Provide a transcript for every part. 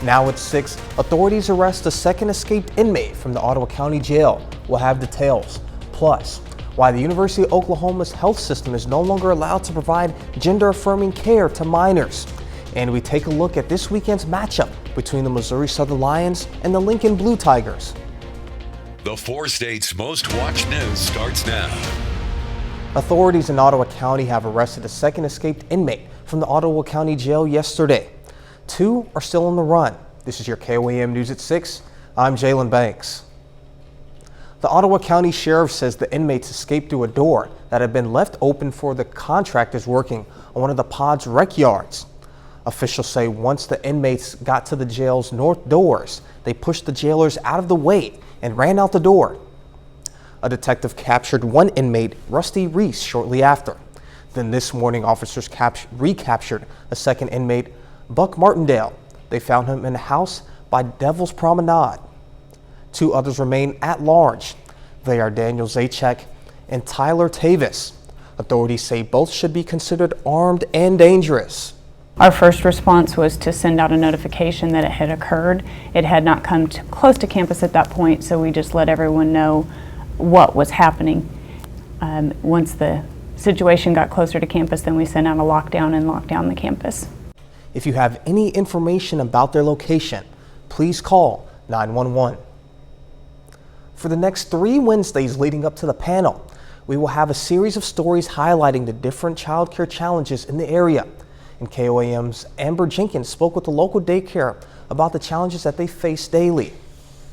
Now at 6, authorities arrest a second escaped inmate from the Ottawa County Jail. We'll have details. Plus, why the University of Oklahoma's health system is no longer allowed to provide gender-affirming care to minors. And we take a look at this weekend's matchup between the Missouri Southern Lions and the Lincoln Blue Tigers. The 4 states' most watched news starts now. Authorities in Ottawa County have arrested a second escaped inmate from the Ottawa County Jail yesterday. 2 are still on the run. This is your KOAM News at 6. I'm Jalen Banks. The Ottawa County Sheriff says the inmates escaped through a door that had been left open for the contractors working on one of the pod's rec yards. Officials say once the inmates got to the jail's north doors, they pushed the jailers out of the way and ran out the door. A detective captured one inmate, Rusty Reese, shortly after. Then this morning, officers recaptured a second inmate, Buck Martindale. They found him in a house by Devil's Promenade. 2 others remain at large. They are Daniel Zajac and Tyler Tavis. Authorities say both should be considered armed and dangerous. Our first response was to send out a notification that it had occurred. It had not come close to campus at that point, so we just let everyone know what was happening. Once the situation got closer to campus, then we sent out a lockdown and locked down the campus. If you have any information about their location, please call 911. For the next 3 Wednesdays leading up to the panel, we will have a series of stories highlighting the different child care challenges in the area. And KOAM's Amber Jenkins spoke with the local daycare about the challenges that they face daily.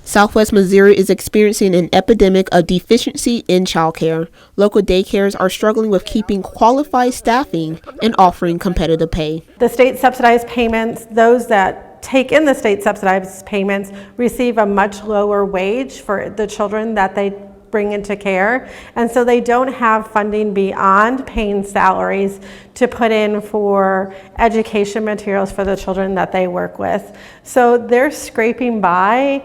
Southwest Missouri is experiencing an epidemic of deficiency in childcare. Local daycares are struggling with keeping qualified staffing and offering competitive pay. The state subsidized payments, those that take in the state subsidized payments receive a much lower wage for the children that they bring into care, and so they don't have funding beyond paying salaries to put in for education materials for the children that they work with. So they're scraping by.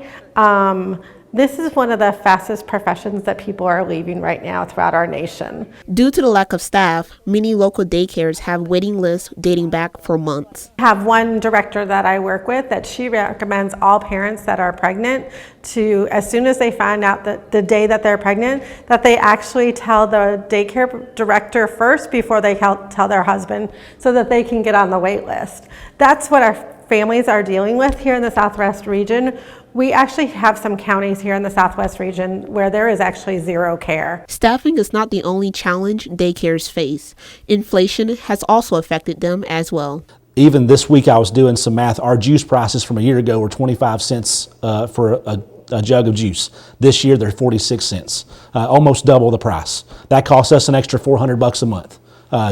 This is one of the fastest professions that people are leaving right now throughout our nation. Due to the lack of staff, many local daycares have waiting lists dating back for months. I have one director that I work with that she recommends all parents that are pregnant to, as soon as they find out that the day that they're pregnant, that they actually tell the daycare director first before they tell their husband so that they can get on the wait list. That's what our families are dealing with here in the Southwest region. We actually have some counties here in the Southwest region where there is actually zero care. Staffing is not the only challenge daycares face. Inflation has also affected them as well. Even this week I was doing some math. Our juice prices from a year ago were 25 cents for a jug of juice. This year they're 46 cents, almost double the price. That costs us an extra $400 a month,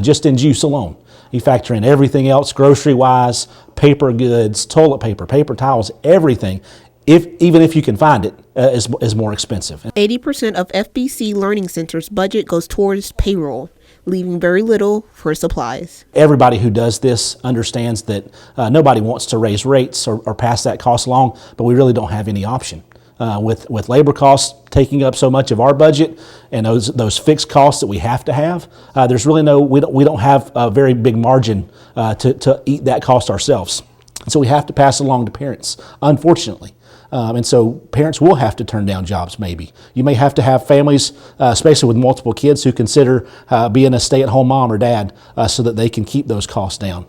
just in juice alone. You factor in everything else, grocery-wise, paper goods, toilet paper, paper towels, everything. Even if you can find it, is more expensive. 80% of FBC Learning Center's budget goes towards payroll, leaving very little for supplies. Everybody who does this understands that nobody wants to raise rates or pass that cost along, but we really don't have any option. With labor costs taking up so much of our budget and those fixed costs that we have to have, there's really we don't have a very big margin to eat that cost ourselves. So we have to pass it along to parents, unfortunately. And so parents will have to turn down jobs maybe. You may have to have families, especially with multiple kids, who consider being a stay-at-home mom or dad so that they can keep those costs down.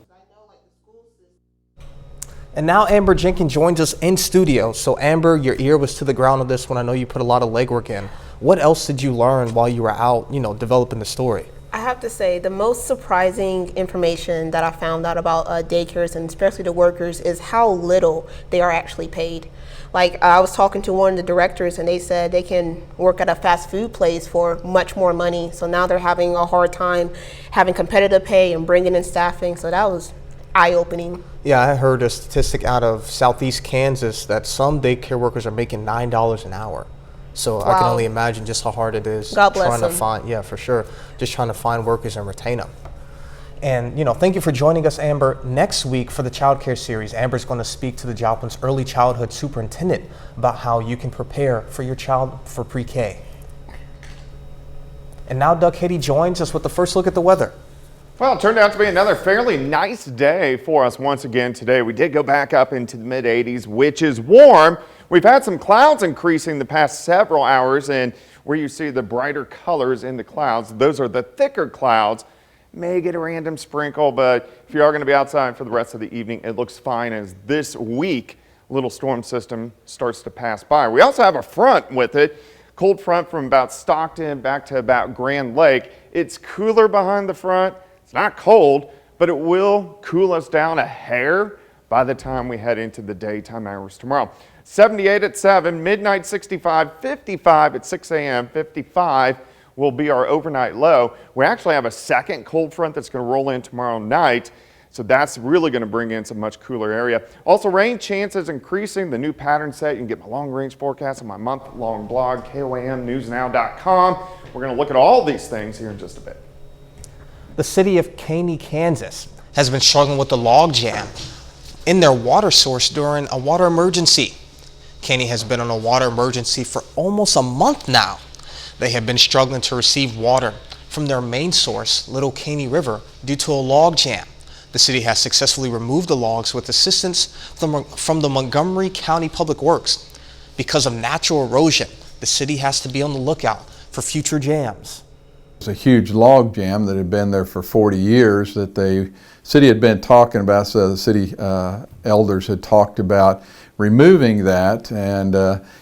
And now Amber Jenkins joins us in studio. So Amber, your ear was to the ground on this one. I know you put a lot of legwork in. What else did you learn while you were out, developing the story? I have to say the most surprising information that I found out about daycares, and especially the workers, is how little they are actually paid. Like I was talking to one of the directors and they said they can work at a fast food place for much more money. So now they're having a hard time having competitive pay and bringing in staffing. So that was eye-opening. Yeah, I heard a statistic out of Southeast Kansas that some daycare workers are making $9 an hour. So wow. I can only imagine just how hard it is trying to find, yeah, for sure, just trying to find workers and retain them. And, thank you for joining us, Amber. Next week for the Child Care Series, Amber's going to speak to the Joplin's early childhood superintendent about how you can prepare for your child for pre-K. And now Doug Haiti joins us with the first look at the weather. Well, it turned out to be another fairly nice day for us once again today. We did go back up into the mid 80s, which is warm. We've had some clouds increasing the past several hours, and where you see the brighter colors in the clouds, those are the thicker clouds. May get a random sprinkle, but if you are going to be outside for the rest of the evening, it looks fine as this week little storm system starts to pass by. We also have a front with it, cold front from about Stockton back to about Grand Lake. It's cooler behind the front. It's not cold, but it will cool us down a hair by the time we head into the daytime hours tomorrow. 78 at 7, midnight 65, 55 at 6 a.m., 55 will be our overnight low. We actually have a second cold front that's going to roll in tomorrow night, so that's really going to bring in some much cooler area. Also, rain chances increasing. The new pattern set, you can get my long-range forecast on my month-long blog, KOAMnewsnow.com. We're going to look at all these things here in just a bit. The city of Caney, Kansas has been struggling with the log jam in their water source during a water emergency. Caney has been on a water emergency for almost a month now. They have been struggling to receive water from their main source, Little Caney River, due to a log jam. The city has successfully removed the logs with assistance from the Montgomery County Public Works. Because of natural erosion, the city has to be on the lookout for future jams. It's a huge log jam that had been there for 40 years that the city had been talking about, so the city elders had talked about removing that and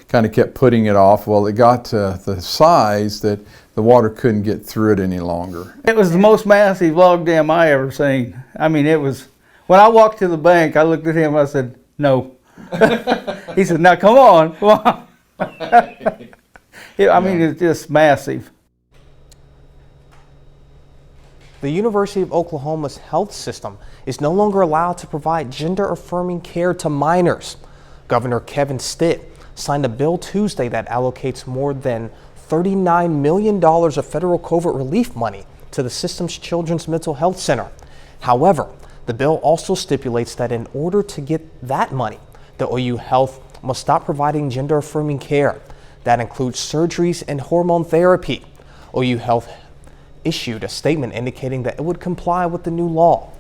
kind of kept putting it off. Well, it got to the size that the water couldn't get through it any longer. It was the most massive log jam I ever seen. I mean, it was, when I walked to the bank, I looked at him, I said, no. He said, now come on, come on. I mean, it's just massive. The University of Oklahoma's health system is no longer allowed to provide gender-affirming care to minors. Governor Kevin Stitt signed a bill Tuesday that allocates more than $39 million of federal COVID relief money to the system's Children's Mental Health Center. However, the bill also stipulates that in order to get that money, the OU Health must stop providing gender-affirming care. That includes surgeries and hormone therapy. OU Health issued a statement indicating that it would comply with the new law.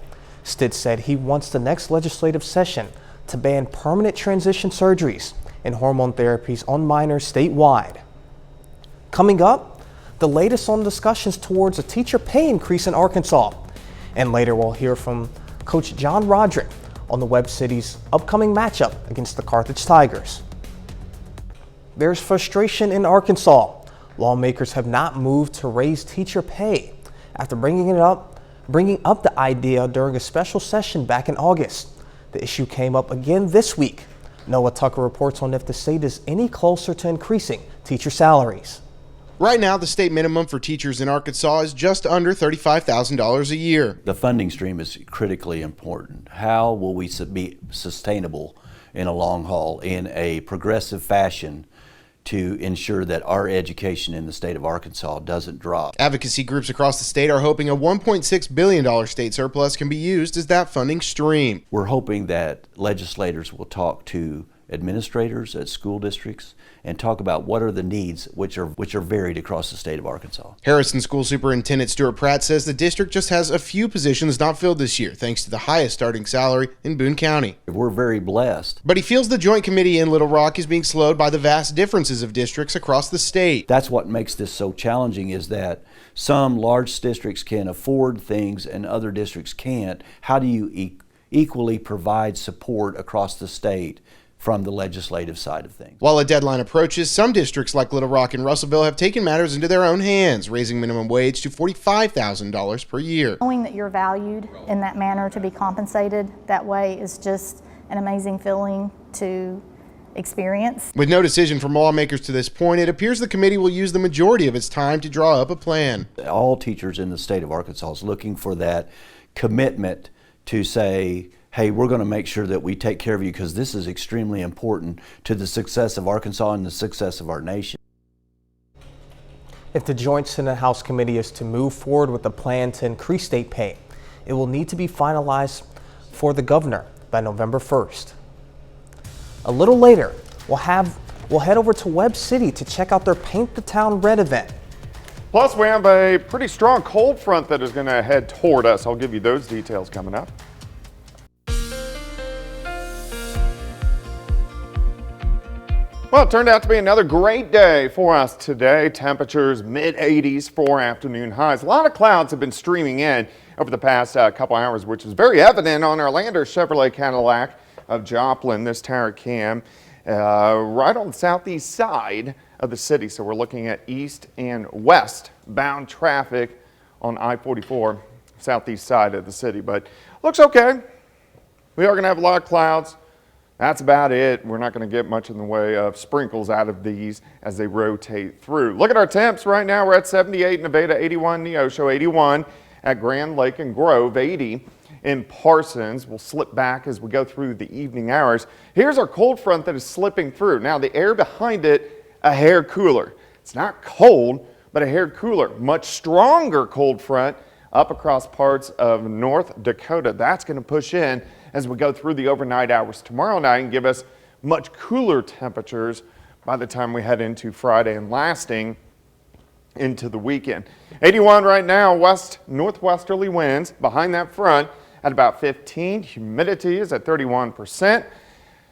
Stitt said he wants the next legislative session to ban permanent transition surgeries and hormone therapies on minors statewide. Coming up, the latest on discussions towards a teacher pay increase in Arkansas. And later we'll hear from Coach John Roderick on the Webb City's upcoming matchup against the Carthage Tigers. There's frustration in Arkansas. Lawmakers have not moved to raise teacher pay after bringing up the idea during a special session back in August. The issue came up again this week. Noah Tucker reports on if the state is any closer to increasing teacher salaries. Right now, the state minimum for teachers in Arkansas is just under $35,000 a year. The funding stream is critically important. How will we be sustainable in a long haul, in a progressive fashion, to ensure that our education in the state of Arkansas doesn't drop? Advocacy groups across the state are hoping a $1.6 billion state surplus can be used as that funding stream. We're hoping that legislators will talk to administrators at school districts and talk about what are the needs, which are varied across the state of Arkansas. Harrison School Superintendent Stuart Pratt says the district just has a few positions not filled this year, thanks to the highest starting salary in Boone County. We're very blessed. But he feels the Joint Committee in Little Rock is being slowed by the vast differences of districts across the state. That's what makes this so challenging, is that some large districts can afford things and other districts can't. How do you equally provide support across the state from the legislative side of things? While a deadline approaches, some districts like Little Rock and Russellville have taken matters into their own hands, raising minimum wage to $45,000 per year. Knowing that you're valued in that manner to be compensated that way is just an amazing feeling to experience. With no decision from lawmakers to this point, it appears the committee will use the majority of its time to draw up a plan. All teachers in the state of Arkansas is looking for that commitment to say, hey, we're going to make sure that we take care of you because this is extremely important to the success of Arkansas and the success of our nation. If the Joint Senate House Committee is to move forward with a plan to increase state pay, it will need to be finalized for the governor by November 1st. A little later, we'll head over to Webb City to check out their Paint the Town Red event. Plus, we have a pretty strong cold front that is going to head toward us. I'll give you those details coming up. Well, it turned out to be another great day for us today. Temperatures mid-80s for afternoon highs. A lot of clouds have been streaming in over the past couple hours, which is very evident on our Lander Chevrolet Cadillac of Joplin, this tower cam, right on the southeast side of the city. So we're looking at east and west bound traffic on I-44, southeast side of the city. But looks okay. We are going to have a lot of clouds. That's about it. We're not going to get much in the way of sprinkles out of these as they rotate through. Look at our temps right now. We're at 78 in Nevada, 81 Neosho, 81 at Grand Lake and Grove, 80 in Parsons. We'll slip back as we go through the evening hours. Here's our cold front that is slipping through. Now the air behind it, a hair cooler. It's not cold, but a hair cooler. Much stronger cold front up across parts of North Dakota. That's going to push in as we go through the overnight hours tomorrow night and give us much cooler temperatures by the time we head into Friday and lasting into the weekend. 81 right now, northwesterly winds behind that front at about 15. Humidity is at 31%.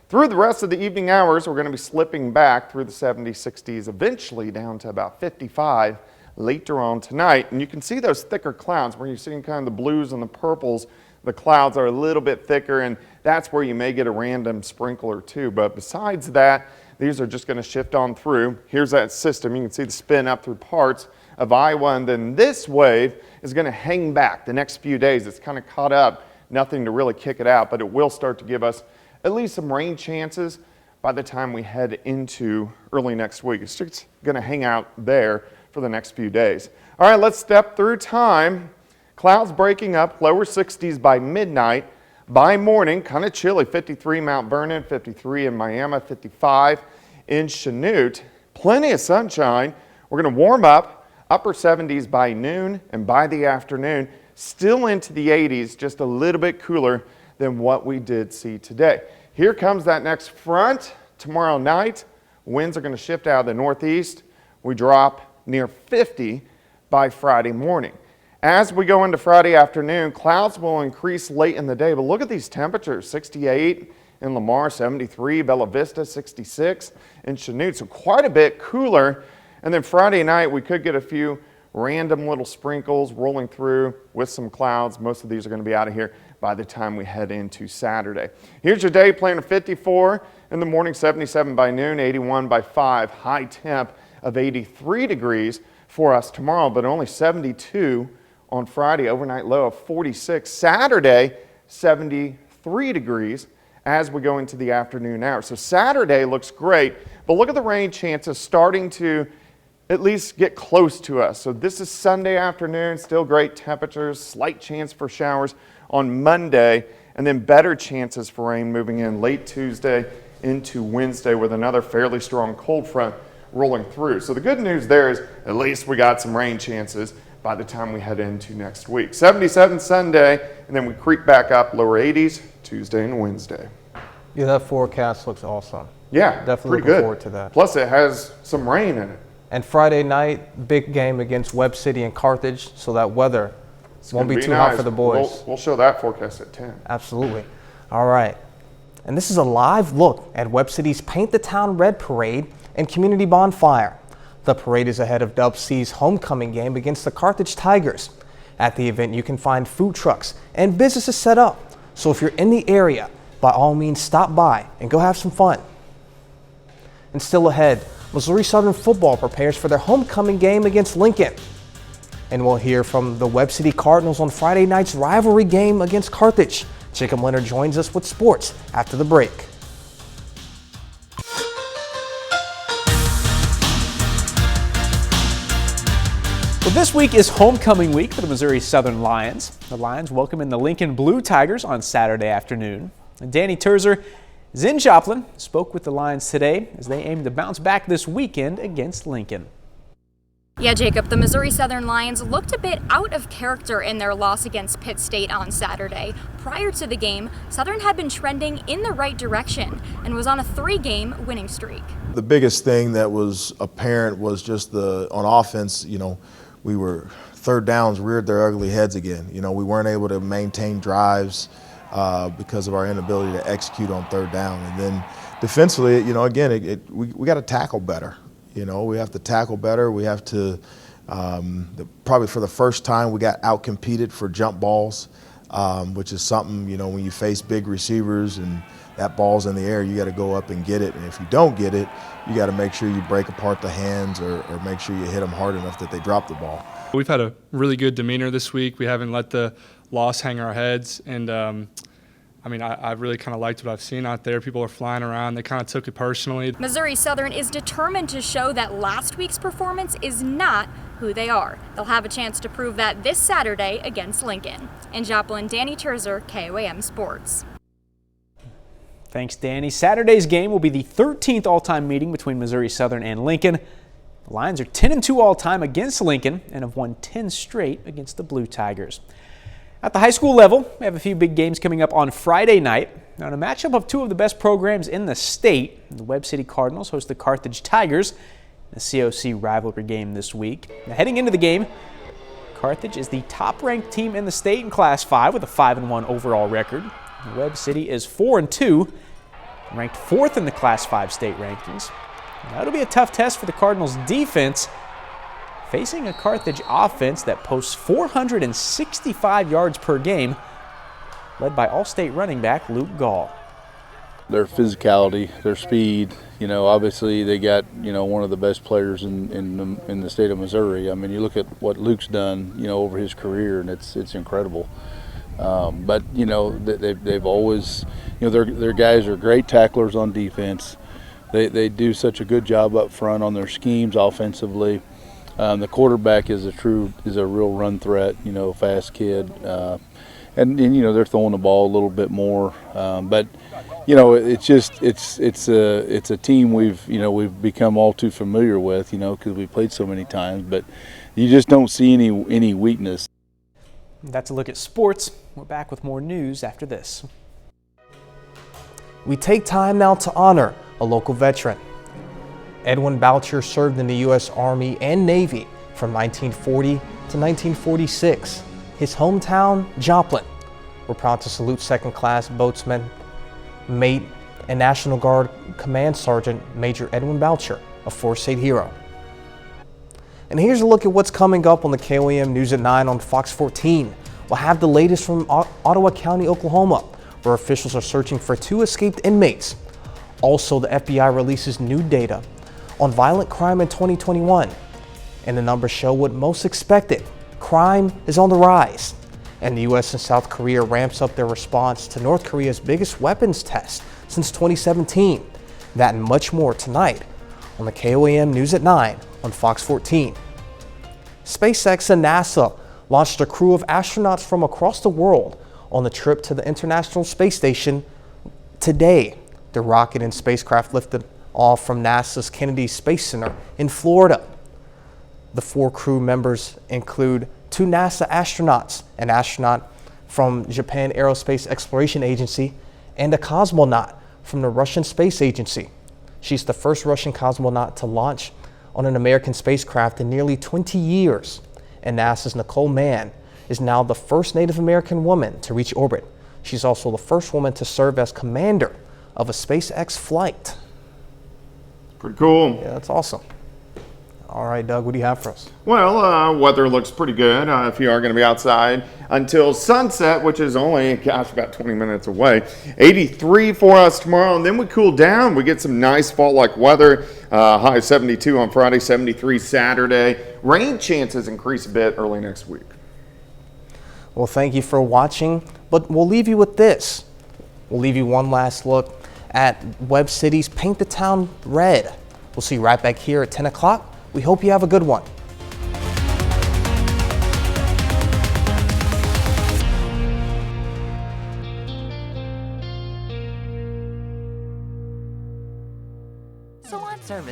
Through the rest of the evening hours, we're going to be slipping back through the 70s, 60s, eventually down to about 55 later on tonight. And you can see those thicker clouds where you're seeing kind of the blues and the purples. The clouds are a little bit thicker, and that's where you may get a random sprinkle or two. But besides that, these are just going to shift on through. Here's that system. You can see the spin up through parts of Iowa, and then this wave is going to hang back the next few days. It's kind of caught up, nothing to really kick it out, but it will start to give us at least some rain chances by the time we head into early next week. It's just going to hang out there for the next few days. All right, let's step through time. Clouds breaking up, lower 60s by midnight. By morning, kind of chilly, 53 Mount Vernon, 53 in Miami, 55 in Chanute. Plenty of sunshine. We're going to warm up, upper 70s by noon, and by the afternoon, still into the 80s, just a little bit cooler than what we did see today. Here comes that next front tomorrow night. Winds are going to shift out of the northeast. We drop near 50 by Friday morning. As we go into Friday afternoon, clouds will increase late in the day, but look at these temperatures, 68 in Lamar, 73, Bella Vista, 66 in Chanute, so quite a bit cooler. And then Friday night, we could get a few random little sprinkles rolling through with some clouds. Most of these are going to be out of here by the time we head into Saturday. Here's your day plan of 54 in the morning, 77 by noon, 81 by 5, high temp of 83 degrees for us tomorrow, but only 72 on Friday, overnight low of 46. Saturday, 73 degrees as we go into the afternoon hours. So Saturday looks great, but look at the rain chances starting to at least get close to us. So this is Sunday afternoon, still great temperatures, slight chance for showers on Monday, and then better chances for rain moving in late Tuesday into Wednesday with another fairly strong cold front rolling through. So the good news there is at least we got some rain chances by the time we head into next week. 77 Sunday, and then we creep back up lower 80s Tuesday and Wednesday. Yeah, that forecast looks awesome. Yeah, definitely looking forward to that. Plus it has some rain in it. And Friday night, big game against Webb City and Carthage, so that weather won't be too hot for the boys. We'll show that forecast at 10. Absolutely. All right. And this is a live look at Webb City's Paint the Town Red Parade and Community Bonfire. The parade is ahead of Dub C's homecoming game against the Carthage Tigers. At the event, you can find food trucks and businesses set up. So if you're in the area, by all means stop by and go have some fun. And still ahead, Missouri Southern football prepares for their homecoming game against Lincoln. And we'll hear from the Webb City Cardinals on Friday night's rivalry game against Carthage. Jacob Leonard joins us with sports after the break. Well, this week is homecoming week for the Missouri Southern Lions. The Lions welcome in the Lincoln Blue Tigers on Saturday afternoon. And Danny Terzer is in Joplin, spoke with the Lions today as they aim to bounce back this weekend against Lincoln. Yeah, Jacob, the Missouri Southern Lions looked a bit out of character in their loss against Pitt State on Saturday. Prior to the game, Southern had been trending in the right direction and was on a 3-game winning streak. The biggest thing that was apparent was just on offense, third downs reared their ugly heads again. You know, we weren't able to maintain drives because of our inability to execute on third down. And then defensively, you know, again, we got to tackle better. You know, we have to tackle better. We have to, probably for the first time, we got out-competed for jump balls, which is something, you know, when you face big receivers and that ball's in the air, you got to go up and get it. And if you don't get it, you got to make sure you break apart the hands or make sure you hit them hard enough that they drop the ball. We've had a really good demeanor this week. We haven't let the loss hang our heads. And, I mean, I really kind of liked what I've seen out there. People are flying around. They kind of took it personally. Missouri Southern is determined to show that last week's performance is not who they are. They'll have a chance to prove that this Saturday against Lincoln. In Joplin, Danny Terzer, KOAM Sports. Thanks, Danny. Saturday's game will be the 13th all-time meeting between Missouri Southern and Lincoln. The Lions are 10-2 all-time against Lincoln and have won 10 straight against the Blue Tigers. At the high school level, we have a few big games coming up on Friday night. Now, in a matchup of two of the best programs in the state, the Webb City Cardinals host the Carthage Tigers in a COC rivalry game this week. Now, heading into the game, Carthage is the top-ranked team in the state in Class 5 with a 5-1 overall record. Webb City is 4-2, ranked 4th in the Class 5 state rankings. That'll be a tough test for the Cardinals' defense, facing a Carthage offense that posts 465 yards per game, led by All-State running back Luke Gall. Their physicality, their speed, you know, obviously they got, you know, one of the best players in the state of Missouri. I mean, you look at what Luke's done, you know, over his career, and it's incredible. But you know, they've always, you know, their guys are great tacklers on defense. They do such a good job up front on their schemes offensively. The quarterback is a real run threat, you know, fast kid, and you know they're throwing the ball a little bit more. But you know, it's a team we've become all too familiar with, you know, because we played so many times. But you just don't see any weakness. That's a look at sports. We're back with more news after this. We take time now to honor a local veteran. Edwin Boucher served in the U.S. Army and Navy from 1940 to 1946. His hometown, Joplin. We're proud to salute second class boatsman, mate, and National Guard Command Sergeant Major Edwin Boucher, a four-state hero. And here's a look at what's coming up on the KOAM News at 9 on Fox 14. We'll have the latest from Ottawa County, Oklahoma, where officials are searching for 2 escaped inmates. Also, the FBI releases new data on violent crime in 2021. And the numbers show what most expected. Crime is on the rise. And the U.S. and South Korea ramps up their response to North Korea's biggest weapons test since 2017. That and much more tonight on the KOAM News at 9 on Fox 14. SpaceX and NASA launched a crew of astronauts from across the world on the trip to the International Space Station today. The rocket and spacecraft lifted off from NASA's Kennedy Space Center in Florida. The 4 crew members include 2 NASA astronauts, an astronaut from Japan Aerospace Exploration Agency, and a cosmonaut from the Russian Space Agency. She's the first Russian cosmonaut to launch on an American spacecraft in nearly 20 years. And NASA's Nicole Mann is now the first Native American woman to reach orbit. She's also the first woman to serve as commander of a SpaceX flight. Pretty cool. Yeah, that's awesome. All right, Doug, what do you have for us? Well, weather looks pretty good if you are going to be outside until sunset, which is only, gosh, about 20 minutes away. 83 for us tomorrow, and then we cool down. We get some nice fall-like weather. High 72 on Friday, 73 Saturday. Rain chances increase a bit early next week. Well, thank you for watching, but we'll leave you with this. We'll leave you one last look at Webb City's Paint the Town Red. We'll see you right back here at 10 o'clock. We hope you have a good one.